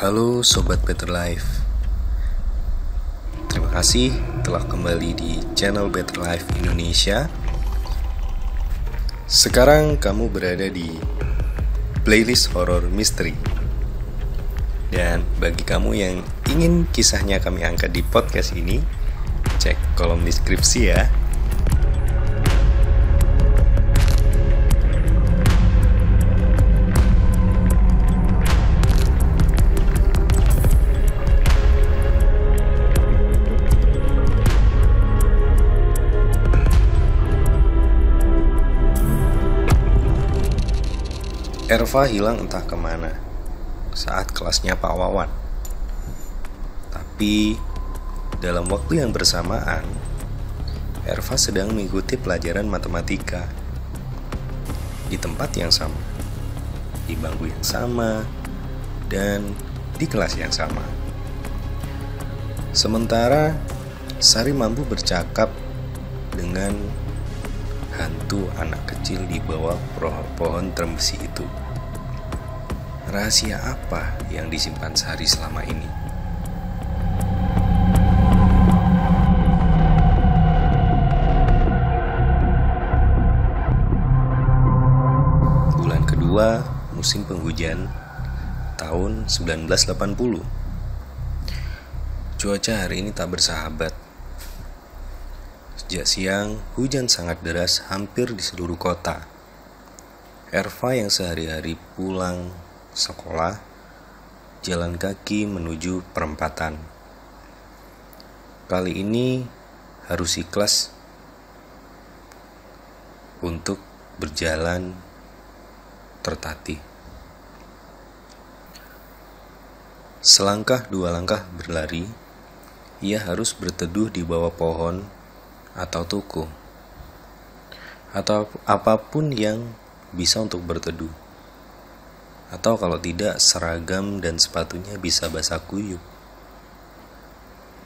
Halo Sobat Better Life. Terima kasih telah kembali di channel Better Life Indonesia. Sekarang kamu berada di playlist horror misteri. Dan bagi kamu yang ingin kisahnya kami angkat di podcast ini, cek kolom deskripsi ya. Erva hilang entah kemana saat kelasnya Pak Wawan. Tapi dalam waktu yang bersamaan, Erva sedang mengikuti pelajaran matematika di tempat yang sama, di bangku yang sama, dan di kelas yang sama. Sementara Sari mampu bercakap dengan hantu anak kecil di bawah pohon termbesi itu. Rahasia apa yang disimpan Sari selama ini? Bulan kedua musim penghujan tahun 1980. Cuaca hari ini tak bersahabat. Sejak siang, hujan sangat deras hampir di seluruh kota. Erva yang sehari-hari pulang sekolah, jalan kaki menuju perempatan. Kali ini harus ikhlas untuk berjalan tertatih. Selangkah dua langkah berlari, ia harus berteduh di bawah pohon atau tuku, atau apapun yang bisa untuk berteduh. Atau kalau tidak, seragam dan sepatunya bisa basah kuyup.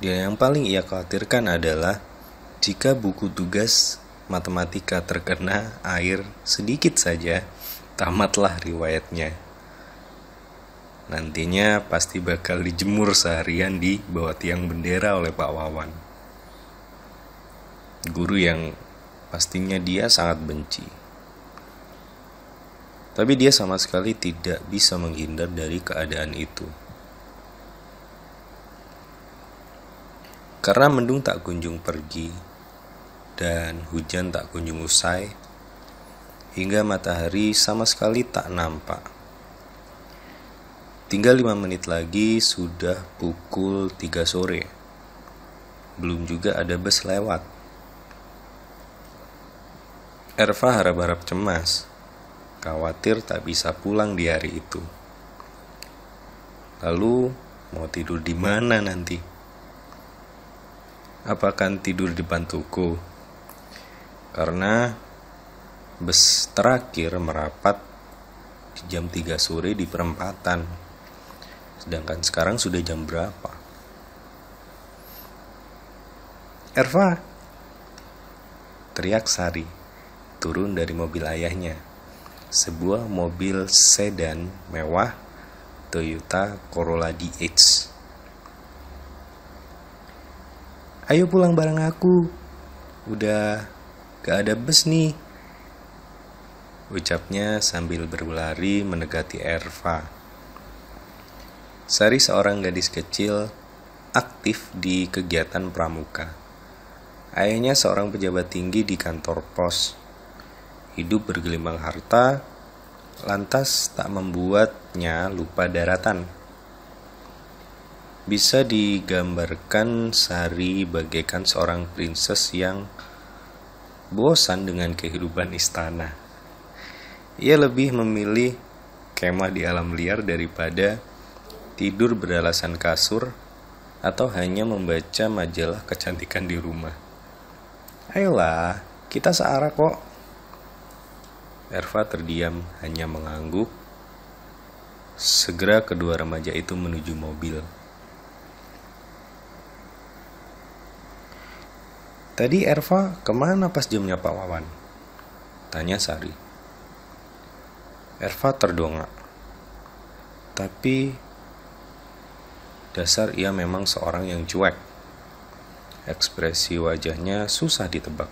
Dan yang paling ia khawatirkan adalah jika buku tugas matematika terkena air sedikit saja, tamatlah riwayatnya. Nantinya pasti bakal dijemur seharian di bawah tiang bendera oleh Pak Wawan, guru yang pastinya dia sangat benci. Tapi dia sama sekali tidak bisa menghindar dari keadaan itu. Karena mendung tak kunjung pergi dan hujan tak kunjung usai, hingga matahari sama sekali tak nampak. Tinggal 5 menit lagi sudah pukul 3 sore. Belum juga ada bus lewat. Erva harap-harap cemas, khawatir tak bisa pulang di hari itu. Lalu mau tidur di mana nanti? Apakah tidur di depan toko? Karena bus terakhir merapat di jam 3 sore di perempatan. Sedangkan sekarang sudah jam berapa? Erva, teriak Sari turun dari mobil ayahnya, sebuah mobil sedan mewah Toyota Corolla DH. Ayo pulang bareng aku, udah gak ada bus nih, ucapnya sambil berlari mendekati Erva. Sari seorang gadis kecil aktif di kegiatan pramuka. Ayahnya seorang pejabat tinggi di kantor pos. Hidup bergelimang harta, lantas tak membuatnya lupa daratan. Bisa digambarkan Sari bagaikan seorang princess yang bosan dengan kehidupan istana. Ia lebih memilih kemah di alam liar daripada tidur beralasan kasur atau hanya membaca majalah kecantikan di rumah. Ayolah, kita searah kok. Erva terdiam, hanya mengangguk. Segera kedua remaja itu menuju mobil. Tadi Erva kemana pas jamnya Pak Wawan? Tanya Sari. Erva terdongak. Tapi dasar ia memang seorang yang cuek. Ekspresi wajahnya susah ditebak.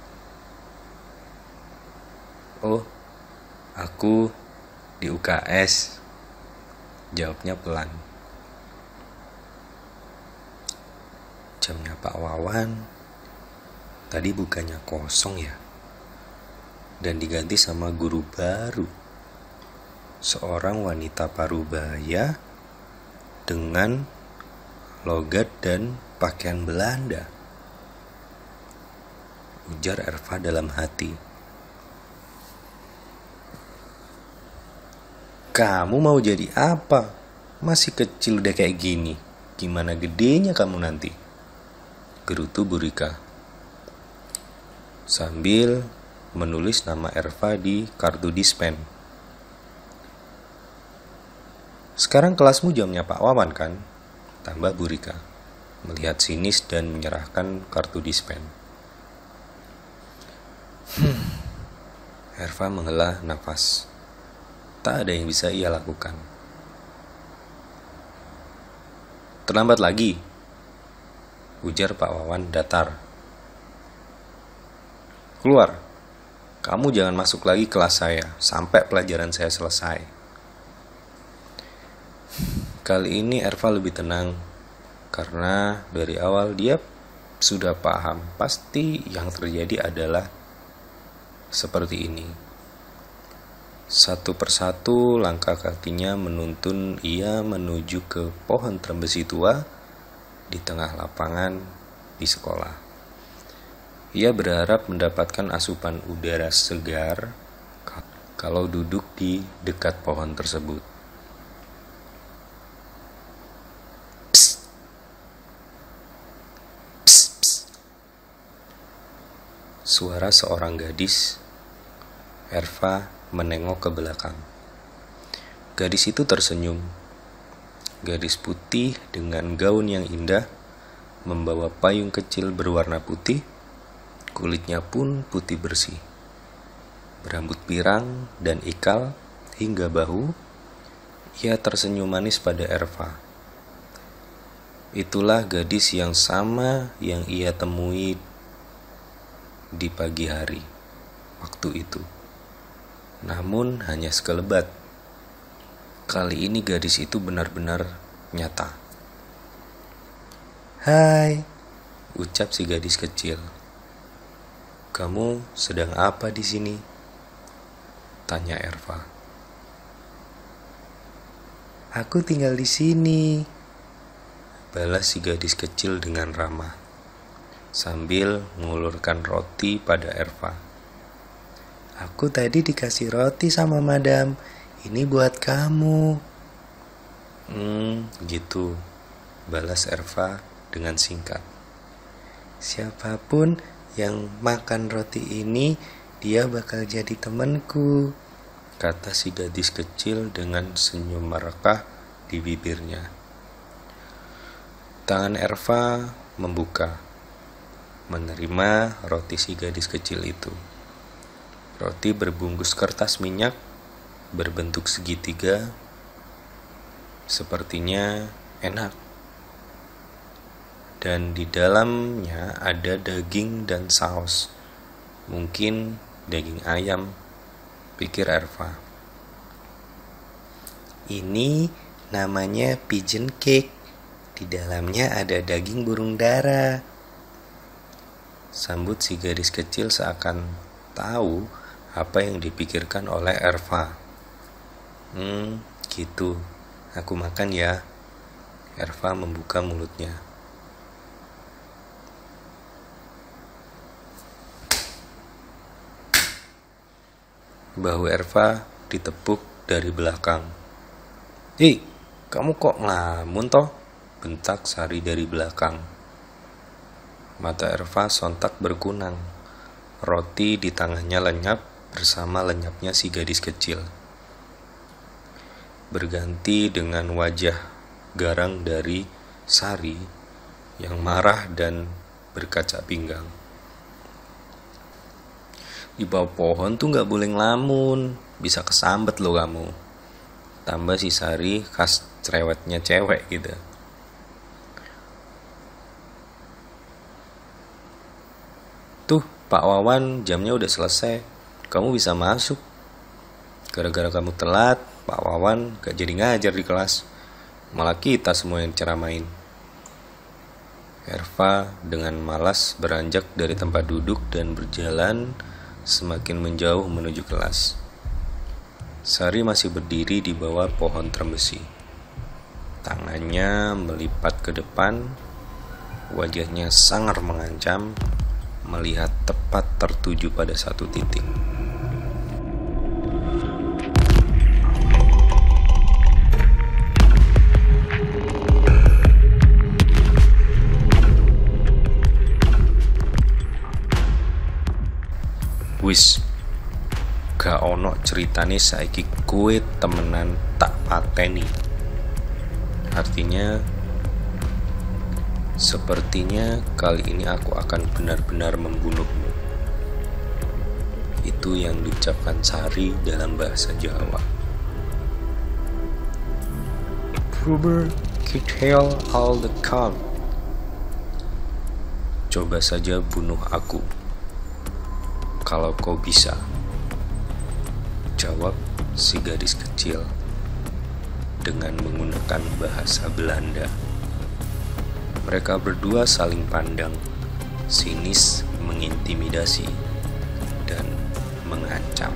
Oh, aku di UKS. Jawabnya pelan. Jamnya Pak Wawan tadi bukannya kosong ya? Dan diganti sama guru baru. Seorang wanita parubaya dengan logat dan pakaian Belanda. Ujar Erva dalam hati. Kamu mau jadi apa? Masih kecil udah kayak gini. Gimana gedenya kamu nanti? Gerutu Bu Rika sambil menulis nama Erva di kartu dispen. Sekarang kelasmu jamnya Pak Wawan kan? Tambah Bu Rika, melihat sinis dan menyerahkan kartu dispen. Erva menghela nafas. Tak ada yang bisa ia lakukan. Terlambat lagi, ujar Pak Wawan datar. Keluar, kamu jangan masuk lagi kelas saya sampai pelajaran saya selesai. Kali ini Erva lebih tenang, karena dari awal dia sudah paham pasti yang terjadi adalah seperti ini. Satu persatu langkah kakinya menuntun ia menuju ke pohon trembesi tua di tengah lapangan di sekolah. Ia berharap mendapatkan asupan udara segar kalau duduk di dekat pohon tersebut. Psst. Psst, psst. Suara seorang gadis. Erva menengok ke belakang. Gadis itu tersenyum. Gadis putih dengan gaun yang indah, membawa payung kecil berwarna putih. Kulitnya pun putih bersih. Berambut pirang dan ikal hingga bahu, ia tersenyum manis pada Erva. Itulah gadis yang sama yang ia temui di pagi hari waktu itu. Namun hanya sekelebat. Kali ini gadis itu benar-benar nyata. Hai, ucap si gadis kecil. Kamu sedang apa di sini? Tanya Erva. Aku tinggal di sini, balas si gadis kecil dengan ramah, sambil mengulurkan roti pada Erva. Aku tadi dikasih roti sama madam, ini buat kamu. Gitu, balas Erva dengan singkat. Siapapun yang makan roti ini, dia bakal jadi temanku, kata si gadis kecil dengan senyum merekah di bibirnya. Tangan Erva membuka, menerima roti si gadis kecil itu. Roti berbungkus kertas minyak, berbentuk segitiga, sepertinya enak. Dan di dalamnya ada daging dan saus. Mungkin daging ayam, pikir Erva. Ini namanya pigeon cake. Di dalamnya ada daging burung dara. Sambut si gadis kecil seakan tahu apa yang dipikirkan oleh Erva. Gitu. Aku makan ya. Erva membuka mulutnya. Bahu Erva ditepuk dari belakang. Hei, kamu kok ngelamun toh? Bentak Sari dari belakang. Mata Erva sontak berkunang. Roti di tangannya lenyap bersama lenyapnya si gadis kecil. Berganti dengan wajah garang dari Sari yang marah dan berkaca pinggang. Di bawah pohon tuh nggak boleh ngelamun, bisa kesambet lo kamu. Tambah si Sari khas cerewetnya cewek gitu. Tuh, Pak Wawan, jamnya udah selesai. Kamu bisa masuk. Gara-gara kamu telat, Pak Wawan gak jadi ngajar di kelas. Malah kita semua yang ceramain. Erva dengan malas beranjak dari tempat duduk dan berjalan semakin menjauh menuju kelas. Sari masih berdiri di bawah pohon trembesi. Tangannya melipat ke depan, wajahnya sangar mengancam, melihat tepat tertuju pada satu titik. Wis, gak ono ceritane saiki kue temenan tak pateni. Artinya, sepertinya kali ini aku akan benar-benar membunuhmu. Itu yang diucapkan Sari dalam bahasa Jawa. Prober kill all the count. Coba saja bunuh aku, kalau kau bisa, jawab si gadis kecil dengan menggunakan bahasa Belanda. Mereka berdua saling pandang, sinis, mengintimidasi, dan mengancam.